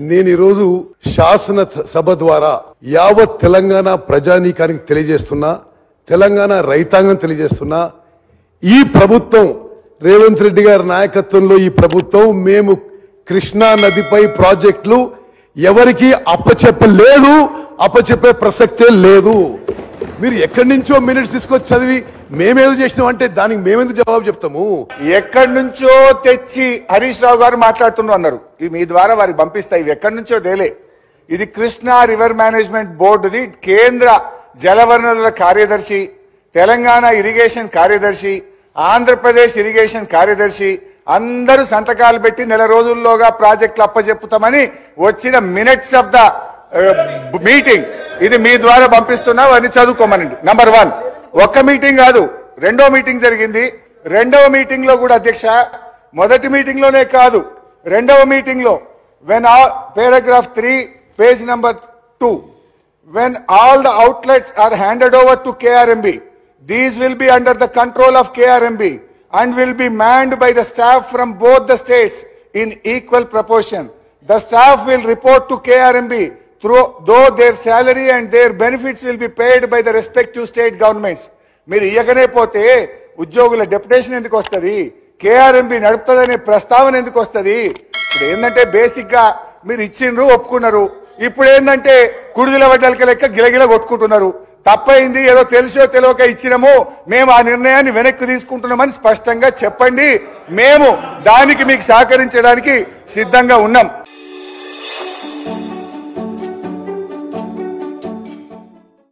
నేను ఈరోజు శాసన సభ ద్వారా యావత్ తెలంగాణ ప్రజానీకానికి తెలియజేస్తున్నా, తెలంగాణ రైతాంగం తెలియజేస్తున్నా, ఈ ప్రభుత్వం రేవంత్ రెడ్డి గారి నాయకత్వంలో ఈ ప్రభుత్వం మేము కృష్ణా నదిపై ప్రాజెక్టులు ఎవరికి అప్పచెప్పలేదు, అప్పచెప్పే ప్రసక్తే లేదు. మీరు ఎక్కడి నుంచో మినిట్స్ తీసుకొచ్చి చదివి మేమేదో చేసినామంటే దానికి మేమెందుకు జవాబు చెప్తాము? ఎక్కడి నుంచో తెచ్చి హరీష్ రావు గారు మాట్లాడుతున్నారు అన్నారు. మీ ద్వారా వారికి పంపిస్తాయి. ఇవి ఎక్కడి నుంచో తేలే. ఇది కృష్ణా రివర్ మేనేజ్మెంట్ బోర్డుది కేంద్ర జలవనరుల కార్యదర్శి, తెలంగాణ ఇరిగేషన్ కార్యదర్శి, ఆంధ్రప్రదేశ్ ఇరిగేషన్ కార్యదర్శి అందరూ సంతకాలు పెట్టి నెల రోజుల్లోగా ప్రాజెక్టులు అప్పచెప్పుతామని వచ్చిన మినిట్స్ ఆఫ్ ద మీటింగ్ ఇది మీ ద్వారా పంపిస్తున్నా, అని చదువుకోమనండి. నంబర్ 1, ఒక్క మీటింగ్ కాదు, రెండో మీటింగ్ జరిగింది. రెండవ మీటింగ్ లో కూడా అధ్యక్ష, మొదటి మీటింగ్ లోనే కాదు, రెండవ మీటింగ్ లో paragraph 3 page number 2, when all the outlets are handed over to KRMB, these will be under the control of KRMB and will be manned by the staff from both the states in equal proportion. The staff will report to KRMB though their salary and their benefits will be paid by the respective state governments. మీరు ఇయ్యకనే పోతే ఉద్యోగుల deputation ఎందుకు వస్తుంది? KRMB నడుపుతుందనే ప్రస్తావన ఎందుకు వస్తుంది? ఇప్పుడు ఏంటంటే బేసిక్ గా మీరు ఇచ్చిండ్రు, ఒప్పుకున్నారు. ఇప్పుడు ఏంటంటే కుడిదిల వడ్డలకి లెక్క గిలగిల కొట్టుకుంటున్నారు. తప్పైంది, ఏదో తెలిసో తెలియక ఇచ్చినాము, మేము ఆ నిర్ణయాన్ని వెనక్కి తీసుకుంటున్నామని స్పష్టంగా చెప్పండి. మేము దానికి మీకు సహకరించడానికి సిద్ధంగా ఉన్నాం.